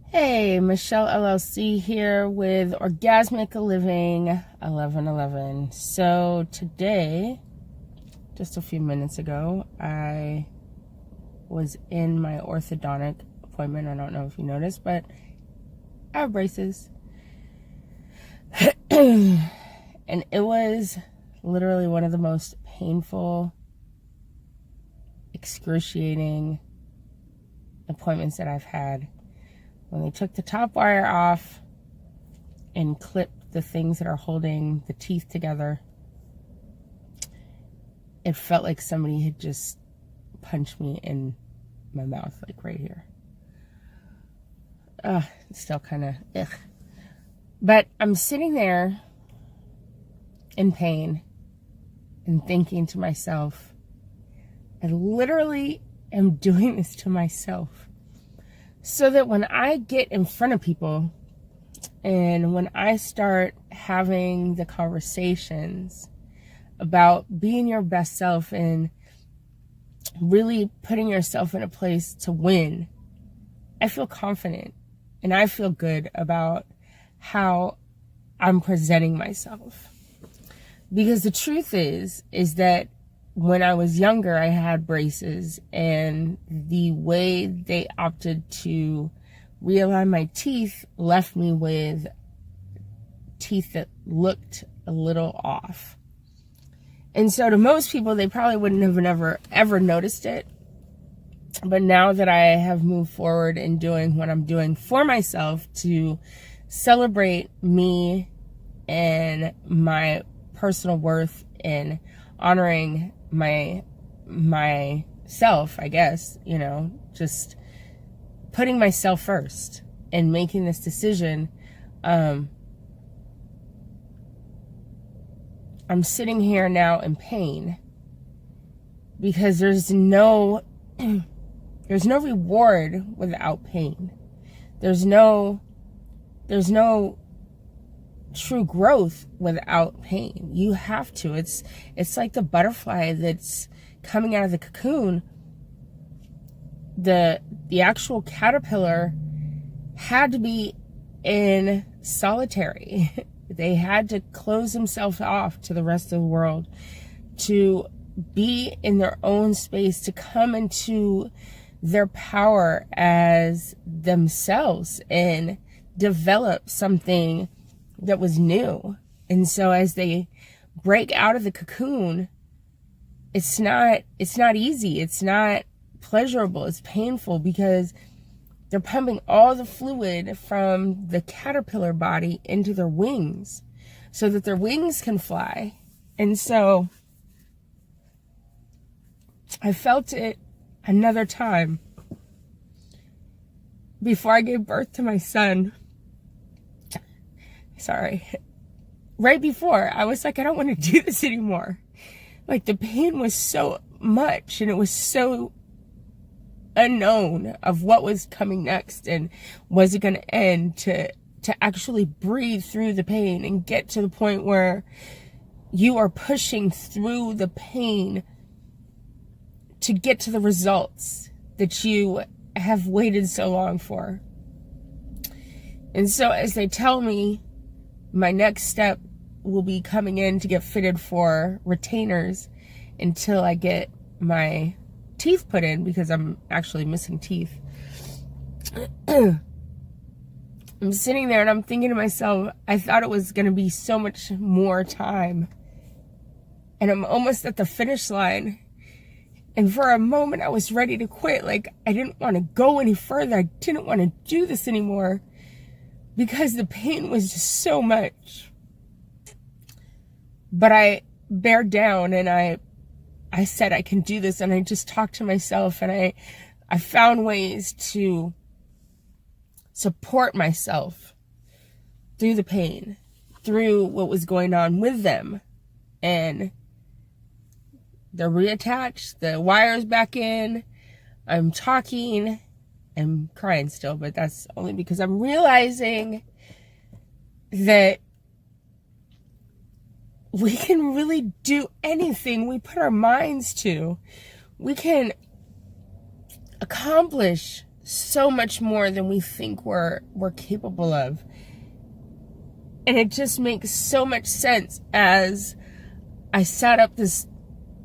Hey, Michelle LLC here with Orgasmic Living 1111. So today, just a few minutes ago, I was in my orthodontic appointment. I don't know if you noticed, but I have braces. And it was literally one of the most painful, excruciating appointments that I've had. When they took the top wire off and clipped the things that are holding the teeth together, it felt like somebody had just punched me in my mouth, like right here. It's still kind of ugh. But I'm sitting there in pain and thinking to myself, I literally am doing this to myself. So that when I get in front of people and when I start having the conversations about being your best self and really putting yourself in a place to win, I feel confident and I feel good about how I'm presenting myself. Because the truth is that when I was younger, I had braces, and the way they opted to realign my teeth left me with teeth that looked a little off. And so to most people, they probably wouldn't have ever noticed it. But now that I have moved forward in doing what I'm doing for myself to celebrate me and my personal worth and honoring myself, I guess, just putting myself first and making this decision. I'm sitting here now in pain because there's no reward without pain. There's no true growth without pain. You have to. It's like the butterfly that's coming out of the cocoon. The actual caterpillar had to be in solitary. They had to close themselves off to the rest of the world to be in their own space, to come into their power as themselves and develop something that was new. And so as they break out of the cocoon, it's not easy. It's not pleasurable. It's painful because they're pumping all the fluid from the caterpillar body into their wings so that their wings can fly. And so I felt it another time before I gave birth to my son. Sorry. Right before, I was like, I don't want to do this anymore. Like, the pain was so much and it was so unknown of what was coming next and was it going to end, to actually breathe through the pain and get to the point where you are pushing through the pain to get to the results that you have waited so long for. And so as they tell me my next step will be coming in to get fitted for retainers until I get my teeth put in, because I'm actually missing teeth. I'm sitting there and I'm thinking to myself, I thought it was going to be so much more time. And I'm almost at the finish line. And for a moment I was ready to quit. Like, I didn't want to go any further. I didn't want to do this anymore, because the pain was just so much. But I bared down and I said I can do this, and I just talked to myself, and I found ways to support myself through the pain, through what was going on with them. And they're reattached, the wire's back in, I'm talking, I'm crying still, but that's only because I'm realizing that we can really do anything we put our minds to. We can accomplish so much more than we think we're capable of. And it just makes so much sense as I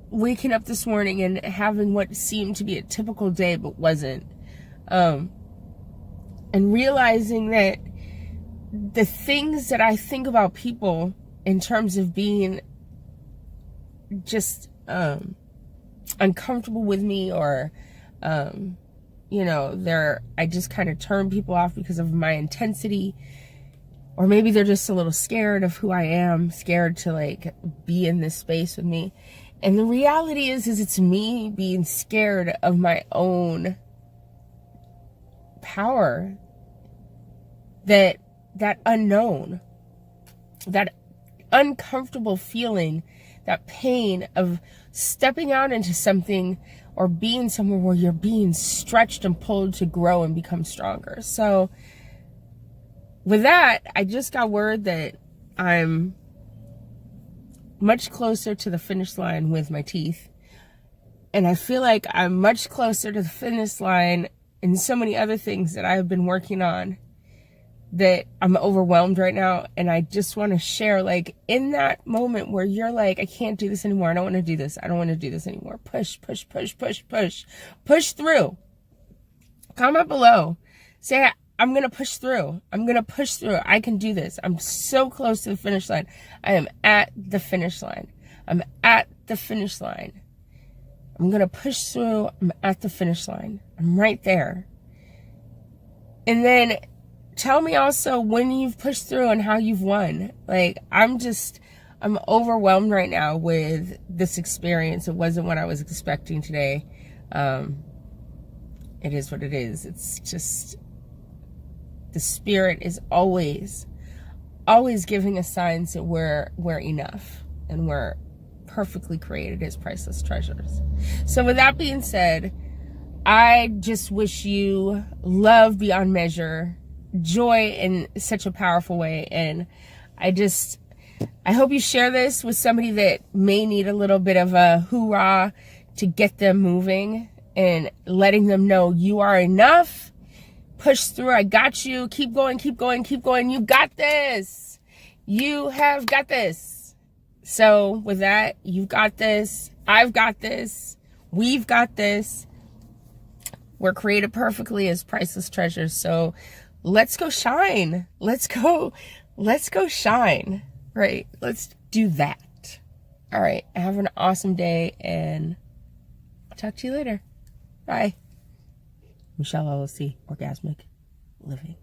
waking up this morning and having what seemed to be a typical day but wasn't. And realizing that the things that I think about people in terms of being just uncomfortable with me, or I just kind of turn people off because of my intensity, or maybe they're just a little scared of who I am, scared to like be in this space with me. And the reality is it's me being scared of my own power, that unknown, that uncomfortable feeling, that pain of stepping out into something or being somewhere where you're being stretched and pulled to grow and become stronger. So with that, I just got word that I'm much closer to the finish line with my teeth. And I feel like I'm much closer to the finish line in so many other things that I've been working on, that I'm overwhelmed right now. And I just want to share, like, in that moment where you're like, I can't do this anymore. I don't want to do this. I don't want to do this anymore. Push through. Comment below. Say, I'm going to push through. I'm going to push through. I can do this. I'm so close to the finish line. I am at the finish line. I'm at the finish line. I'm going to push through. I'm at the finish line. I'm right there. And then tell me also when you've pushed through and how you've won. Like, I'm overwhelmed right now with this experience. It wasn't what I was expecting today. It is what it is. It's just, the spirit is always giving us signs that we're enough and we're perfectly created as priceless treasures. So with that being said, I just wish you love beyond measure, joy in such a powerful way. And I hope you share this with somebody that may need a little bit of a hoorah to get them moving, and letting them know you are enough. Push through. I got you. Keep going, keep going, keep going. You got this. You have got this. So with that, you've got this. I've got this. We've got this. We're created perfectly as priceless treasures. So let's go shine. Let's go shine. Right. Let's do that. All right. Have an awesome day, and I'll talk to you later. Bye. Michelle LLC, Orgasmic Living.